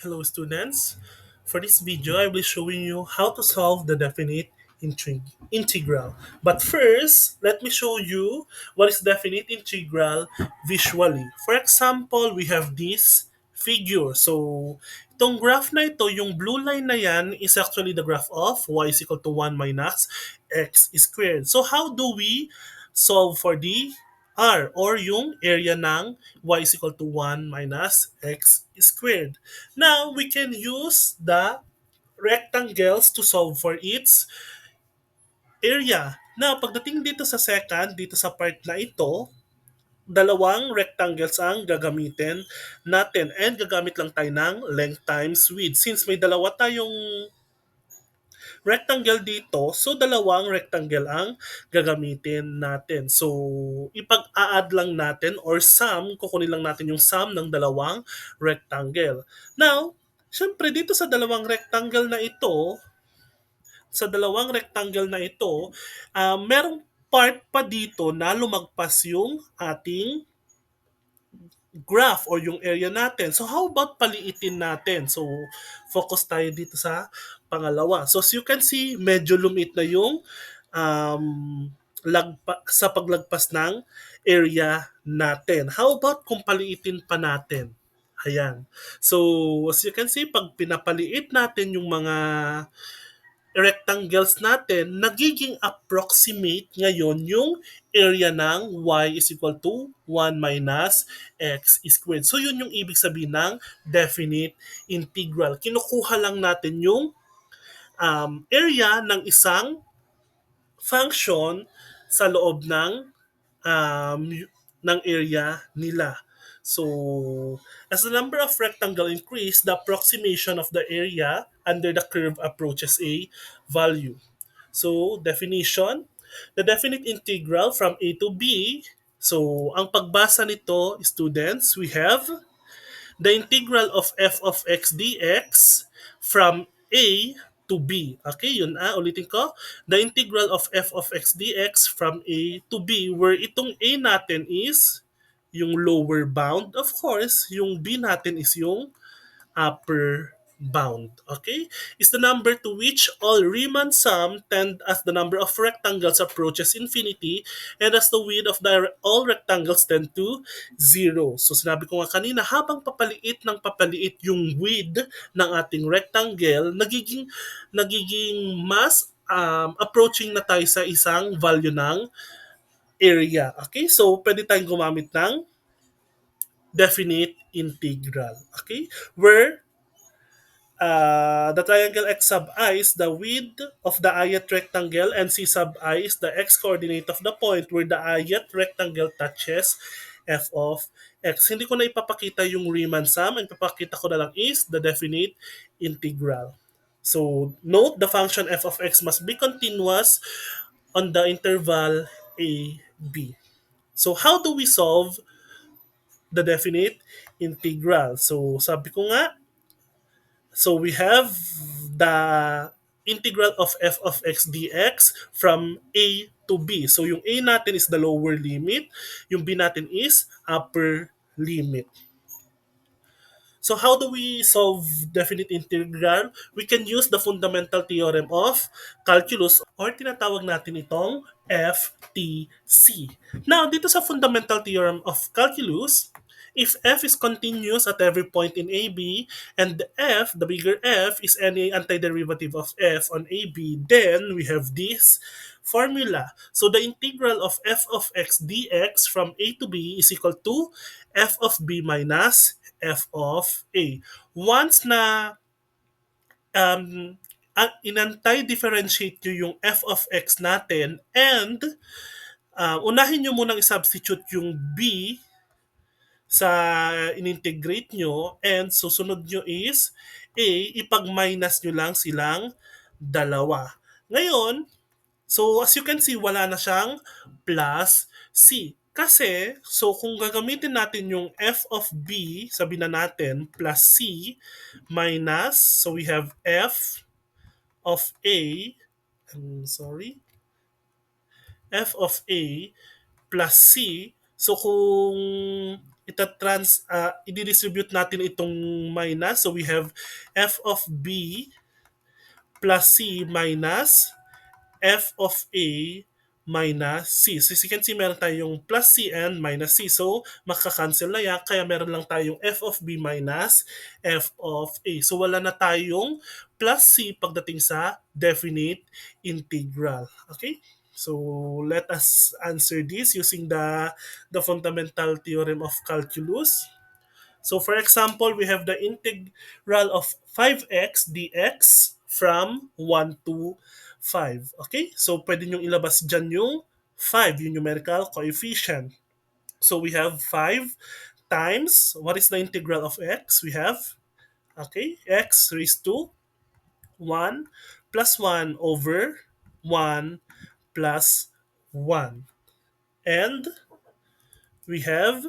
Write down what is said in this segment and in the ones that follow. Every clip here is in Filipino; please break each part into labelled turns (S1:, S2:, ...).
S1: Hello students. For this video, I will be showing you how to solve the definite integral. But first, let me show you what is definite integral visually. For example, we have this figure. So, itong graph na ito, yung blue line na yan is actually the graph of y is equal to 1 minus x squared. So, how do we solve for the r or yung area ng y is equal to 1 minus x squared? Now, we can use the rectangles to solve for its area. Now, pagdating dito sa second, dito sa part na ito, dalawang rectangles ang gagamitin natin and gagamit lang tayo ng length times width. Since may dalawa tayong rectangle dito, so dalawang rectangle ang gagamitin natin. So, ipag-a-add lang natin or sum, kukunin lang natin yung sum ng dalawang rectangle. Now, syempre dito sa dalawang rectangle na ito, merong part pa dito na lumagpas yung ating graph or yung area natin. So how about paliitin natin? So focus tayo dito sa pangalawa. So as you can see, medyo lumit na yung um, sa paglagpas ng area natin. How about kung paliitin pa natin? Ayan. So as you can see, pag pinapaliit natin yung mga rectangles natin, nagiging approximate ngayon yung area ng y is equal to 1 minus x squared. So yun yung ibig sabihin ng definite integral. Kinukuha lang natin yung area ng isang function sa loob um, ng area nila. So, as the number of rectangle increase, the approximation of the area under the curve approaches a value. So, definition, the definite integral from a to b. So, ang pagbasa nito, students, we have the integral of f of x dx from a to b. Okay, yun ulitin ko. The integral of f of x dx from a to b where itong a natin is yung lower bound. Of course, yung b natin is yung upper bound. Okay? Is the number to which all Riemann sum tend as the number of rectangles approaches infinity and as the width of all rectangles tend to zero. So sinabi ko nga kanina, habang papaliit yung width ng ating rectangle, nagiging mas approaching na tayo sa isang value ng area. Okay? So pwede tayong gumamit ng definite integral. Okay? Where the triangle x sub I is the width of the ayat rectangle and c sub I is the x-coordinate of the point where the ayat rectangle touches f of x. Hindi ko na ipapakita yung Riemann sum. Ang ipapakita ko na lang is the definite integral. So, note the function f of x must be continuous on the interval a, b. So, how do we solve the definite integral? So, sabi ko nga, so we have the integral of f of x dx from a to b. So yung a natin is the lower limit, yung b natin is upper limit. So how do we solve definite integral? We can use the fundamental theorem of calculus or tinatawag natin itong FTC. Now, dito sa fundamental theorem of calculus, if f is continuous at every point in AB and f, the bigger f, is any antiderivative of f on AB, then we have this formula. So the integral of f of x dx from a to b is equal to f of b minus f of a. Once na inantay-differentiate nyo yung f of x natin and unahin nyo munang i-substitute yung b sa inintegrate nyo and susunod nyo is a, ipag-minus nyo lang silang dalawa. Ngayon, so as you can see, wala na siyang plus C. Kasi, so kung gagamitin natin yung f of b, sabi na natin, plus c minus, so we have f of a, I'm sorry, f of a plus c. So kung i-distribute natin itong minus. So we have f of b plus c minus f of A minus C. So as you can see, meron tayong plus C and minus C. So makakancel na yan. Kaya meron lang tayong f of B minus f of A. So wala na tayong plus C pagdating sa definite integral. Okay? So let us answer this using the fundamental theorem of calculus. So for example, we have the integral of 5x dx from 1 to 5. Okay? So pwede nyo ilabas dyan yung 5, yung numerical coefficient. So we have 5 times, what is the integral of x? We have, okay, x raised to 1 plus 1 over 1 plus 1. And we have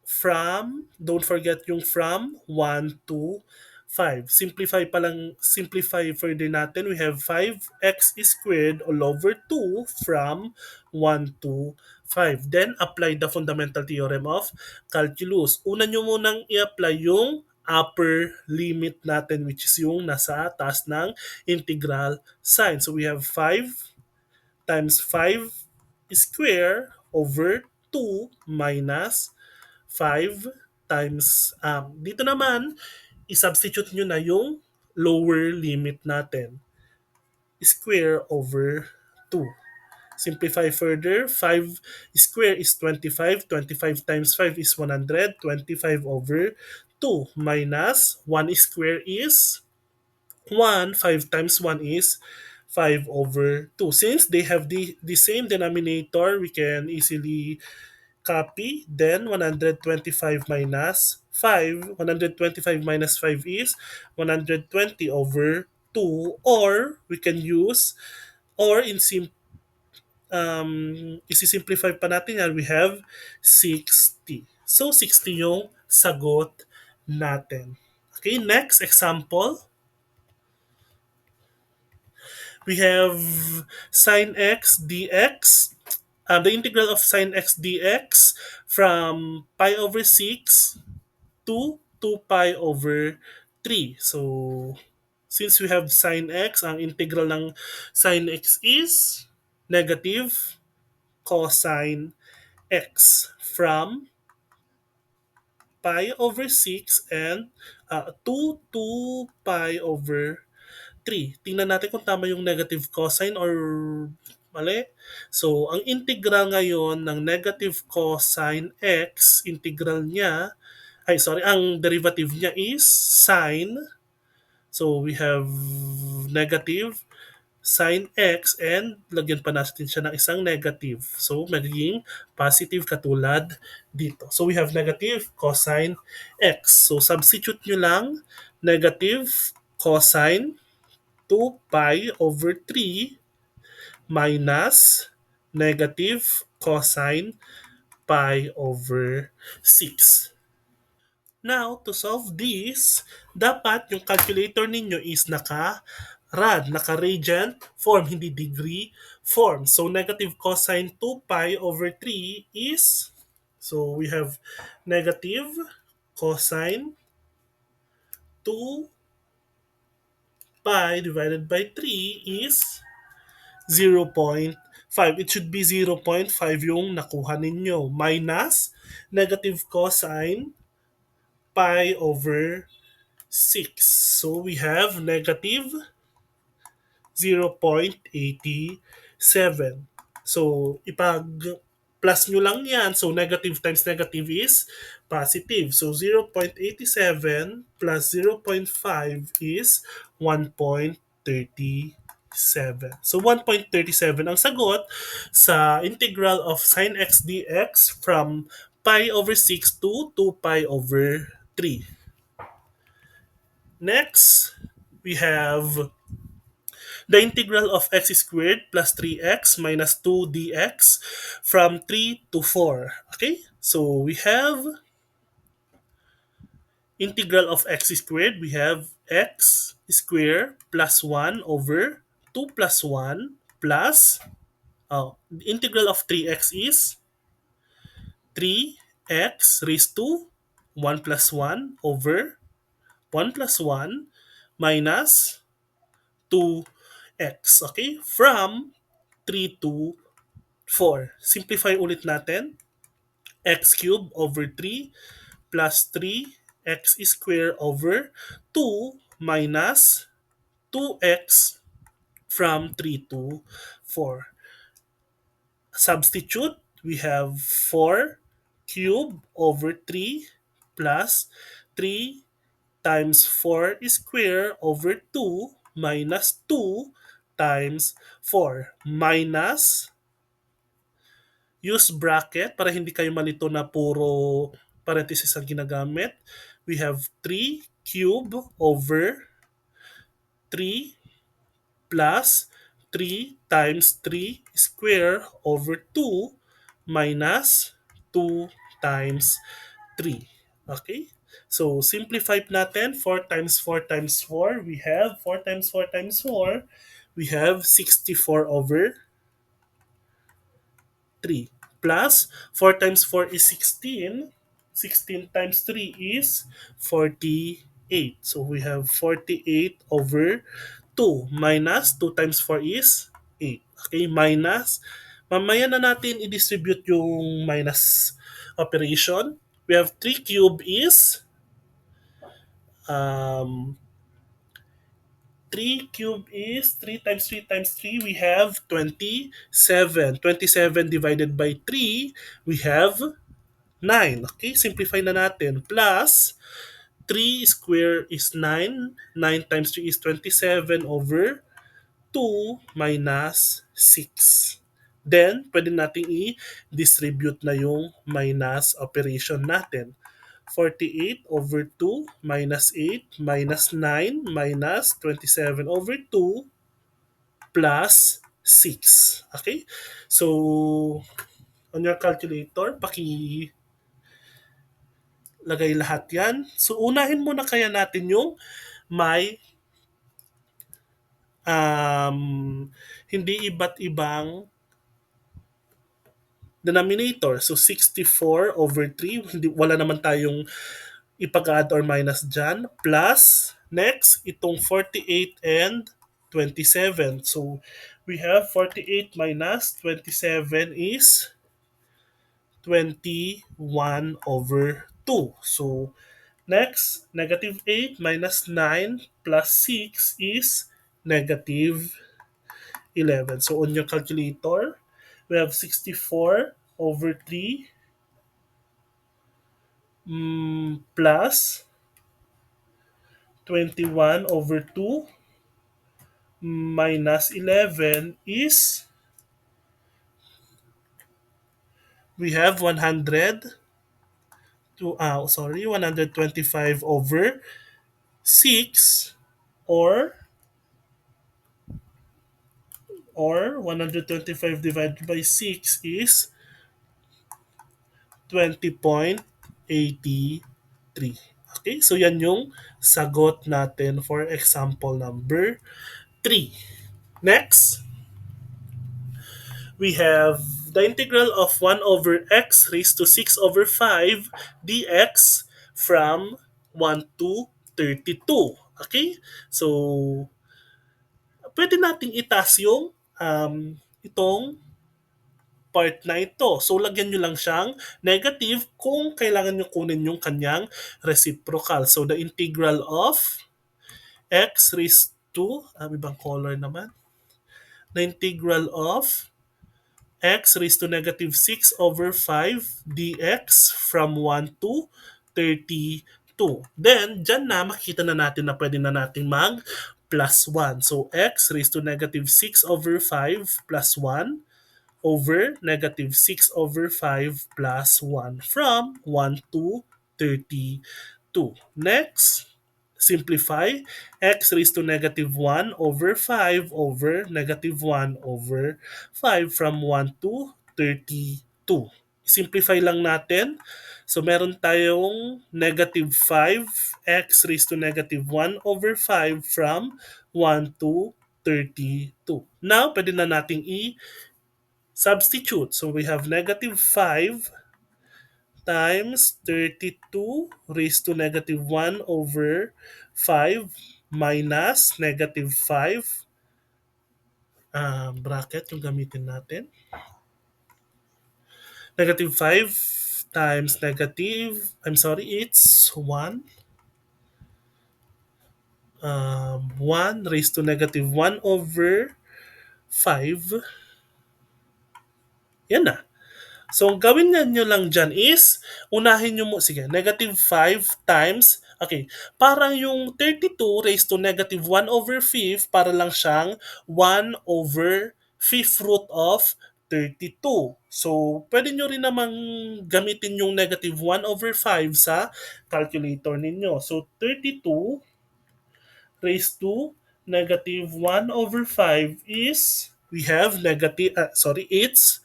S1: from, don't forget yung from 1 to 5. Simplify further natin. We have 5x squared all over 2 from 1 to 5. Then, apply the fundamental theorem of calculus. Una nyo munang i-apply yung upper limit natin, which is yung nasa taas ng integral sign. So, we have 5 times 5 square over 2 minus 5 times, dito naman, i-substitute nyo na yung lower limit natin. Square over 2. Simplify further, 5 square is 25. 25 times 5 is 100. 25 over 2 minus 1 square is 1. 5 times 1 is 5 over 2. Since they have the same denominator, we can easily copy, then 125 minus 5. 125 minus 5 is 120 over 2, or we can use, or isi-simplify pa natin yan, we have 60. So 60 yung sagot natin. Okay, next example. We have sine x dx. The integral of sine x dx from pi over 6 to 2 pi over 3. So, since we have sine x, ang integral ng sine x is negative cosine x from pi over 6 and to 2 pi over 3. Tingnan natin kung tama yung negative cosine or mali. So, ang integral ngayon ng negative cosine x, integral niya, ang derivative niya is sine. So, we have negative sine x and lagyan pa natin siya ng isang negative. So, magiging positive katulad dito. So, we have negative cosine x. So, substitute nyo lang negative cosine 2 pi over 3 minus negative cosine pi over 6. Now, to solve this, dapat yung calculator ninyo is naka-rad, naka-radian form, hindi degree form. So, negative cosine 2 pi over 3 is, so we have negative cosine 2 pi divided by 3 is 0.5. It should be 0.5 yung nakuha ninyo. Minus negative cosine pi over 6. So we have negative 0.87. So ipag-plus nyo lang yan. So negative times negative is positive. So 0.87 plus 0.5 is 1.37. So 1.37 ang sagot sa integral of sine x dx from pi over 6 to 2 pi over 3. Next, we have the integral of x squared plus 3x minus 2 dx from 3 to 4. Okay? So we have integral of x squared. We have x squared plus 1 over 2 plus 1 plus, the integral of 3x is 3 x raised to 1 plus 1 over 1 plus 1 minus 2x. Okay? From 3 to 4. Simplify ulit natin. X cubed over 3 plus 3x squared over 2 minus 2x from 3 to 4. Substitute, we have 4 cubed over 3 plus 3 times 4 square over 2 minus 2 times 4 minus use bracket para hindi kayo malito na puro parenthesis ang ginagamit. We have 3 cube over 3 plus 3 times 3 square over 2 minus 2 times 3. Okay? So, simplify natin. 4 times 4 times 4. We have 4 times 4 times 4. We have 64 over 3 plus 4 times 4 is 16. 16 times 3 is 48. So we have 48 over 2 minus 2 times 4 is 8. Okay, minus. Mamaya na natin i-distribute yung minus operation. We have 3 cube is um, 3 cube is 3 times 3 times 3. We have 27. 27 divided by 3, we have 9. Okay, simplify na natin. Plus, 3 square is 9. 9 times 3 is 27 over 2 minus 6. Then, pwede natin i-distribute na yung minus operation natin. 48 over 2 minus 8 minus 9 minus 27 over 2 plus 6. Okay? So, on your calculator, pakilagay lahat yan. So, unahin muna kaya natin yung may hindi iba't ibang denominator. So, 64 over 3, hindi, wala naman tayong ipag-add or minus dyan. Plus, next, itong 48 and 27. So, we have 48 minus 27 is 21 over 2. So, next, negative 8 minus 9 plus 6 is negative 11. So, on your calculator, we have 64 over 3 plus 21 over 2 minus 11 is we have 125 over 6 or 125 divided by 6 is 20.83. Okay, so yan yung sagot natin for example number 3. Next, we have the integral of 1 over x raised to 6 over 5 dx from 1 to 32. Okay? So, pwede nating itas yung itong part na ito. So, lagyan nyo lang siyang negative kung kailangan nyo kunin yung kanyang reciprocal. So, the integral of x raised to, ibang color naman, the integral of x raised to negative 6 over 5 dx from 1 to 32. Then, dyan na makita na natin na pwede na natin mag plus 1. So, x raised to negative 6 over 5 plus 1 over negative 6 over 5 plus 1 from 1 to 32. Next, simplify x raised to negative 1 over 5 over negative 1 over 5 from 1 to 32. Simplify lang natin. So, meron tayong negative 5x raised to negative 1 over 5 from 1 to 32. Now, pwede na nating substitute. So we have negative 5 times 32 raised to negative 1 over 5 minus negative 5 bracket yung gamitin natin. Negative 5 times negative, it's 1. 1 raised to negative 1 over 5. Yan na. So, gawin nyo lang dyan is, unahin nyo mo, sige, negative 5 times, okay, parang yung 32 raised to negative 1 over 5, para lang siyang 1 over 5th root of 32. So, pwede nyo rin namang gamitin yung negative 1 over 5 sa calculator ninyo. So, 32 raised to negative 1 over 5 is, we have it's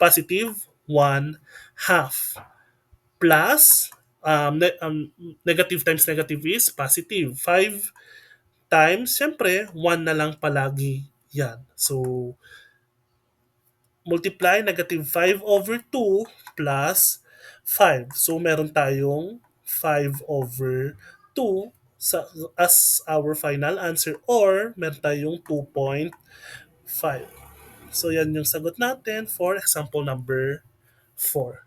S1: positive 1 half plus negative times negative is positive 5 times, syempre 1 na lang palagi yan. So multiply negative 5 over 2 plus 5. So meron tayong 5 over 2 sa, as our final answer, or meron tayong 2.5. So yan yung sagot natin for example number 4.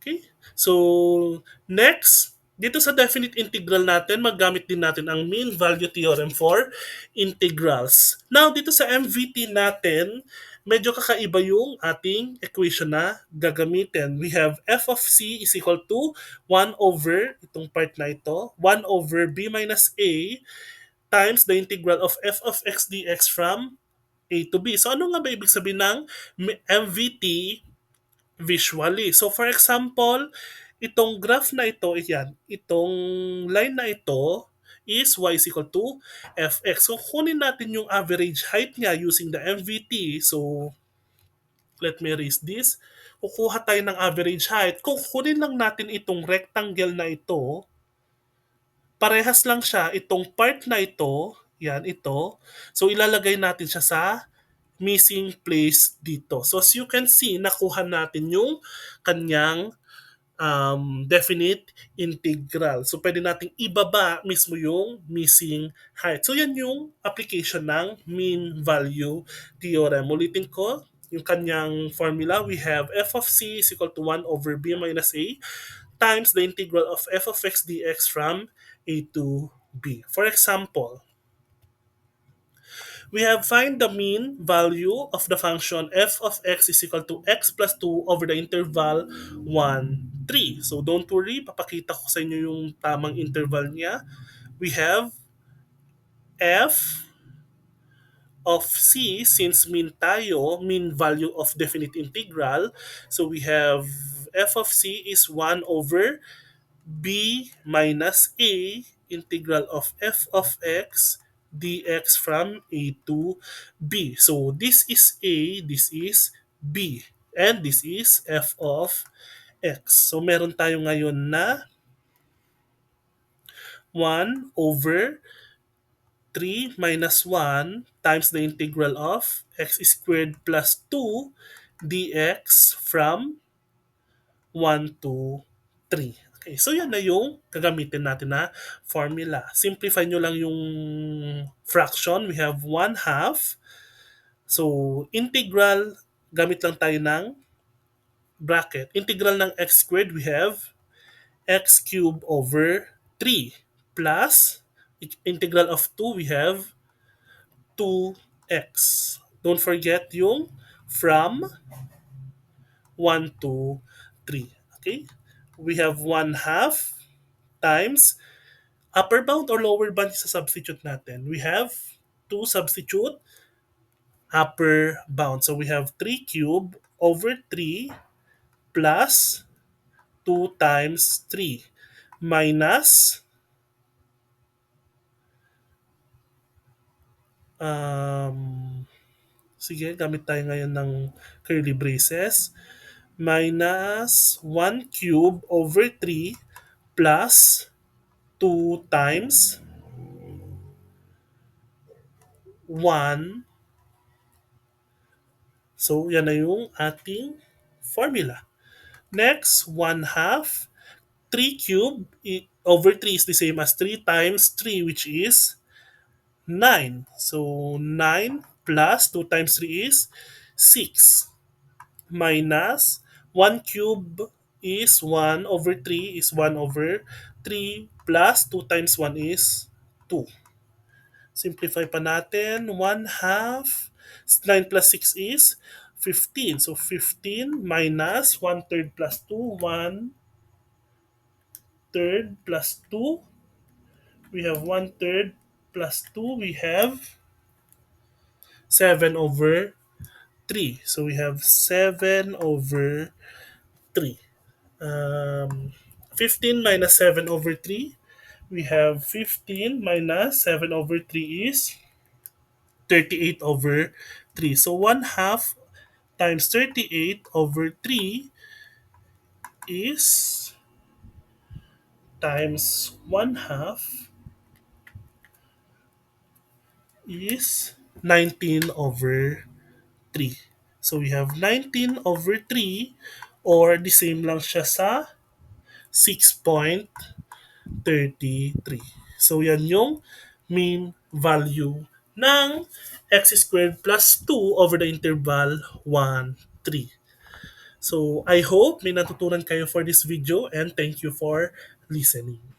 S1: Okay? So next, dito sa definite integral natin, maggamit din natin ang mean value theorem for integrals. Now, dito sa MVT natin, medyo kakaiba yung ating equation na gagamitin. We have f of c is equal to 1 over, itong part na ito, 1 over b minus a times the integral of f of x dx from a to b. So ano nga ba ibig sabihin ng MVT visually? So for example, itong graph na ito, itong line na ito is y is equal to fx. So kunin natin yung average height niya using the MVT. So let me erase this. Kukuha tayo ng average height. Kung kunin lang natin itong rectangle na ito, parehas lang siya, itong part na ito, ito. So ilalagay natin siya sa missing place dito. So as you can see, nakuha natin yung kanyang definite integral. So pwede nating ibaba mismo yung missing height. So yan yung application ng mean value theorem. Ulitin ko, yung kanyang formula, we have f of c is equal to 1 over b minus a times the integral of f of x dx from a to b. For example, we have find the mean value of the function f of x is equal to x plus 2 over the interval 1, 3. So don't worry, papakita ko sa inyo yung tamang interval niya. We have f of c, since mean tayo, mean value of definite integral. So we have f of c is 1 over b minus a integral of f of x dx from a to b. So this is a, this is b, and this is f of x. So meron tayo ngayon na 1 over 3 minus 1 times the integral of x squared plus 2 dx from 1 to 3. Okay, so yan na yung gagamitin natin na formula. Simplify nyo lang yung fraction. We have 1 half. So, integral, gamit lang tayo ng bracket. Integral ng x squared, we have x cubed over 3 plus integral of 2, we have 2x. Don't forget yung from 1 to 3. Okay? We have 1 half times upper bound or lower bound sa substitute natin. We have 2 substitute upper bound. So we have 3 cube over 3 plus 2 times 3 minus sige, gamit tayo ngayon ng curly braces, minus 1 cube over 3 plus 2 times 1. So, yan na yung ating formula. Next, 1 half. 3 cube over 3 is the same as 3 times 3, which is 9. So 9 plus 2 times 3 is 6. Minus 1 cube is 1 over 3 is 1 over 3 plus 2 times 1 is 2. Simplify pa natin. 1 half. 9 plus 6 is 15. So 15 minus 1 third plus 2. 1 third plus 2. We have 1 third plus 2. We have 7 over 3. So we have 7 over 3. Um, 15 minus 7 over 3. We have 15 minus 7 over 3 is 38 over 3. So 1 half times 38 over 3 is times 1 half is 19 over 3. So we have 19 over 3 or the same lang siya sa 6.33. So yan yung mean value ng x squared plus 2 over the interval 1, 3. So I hope may natutunan kayo for this video and thank you for listening.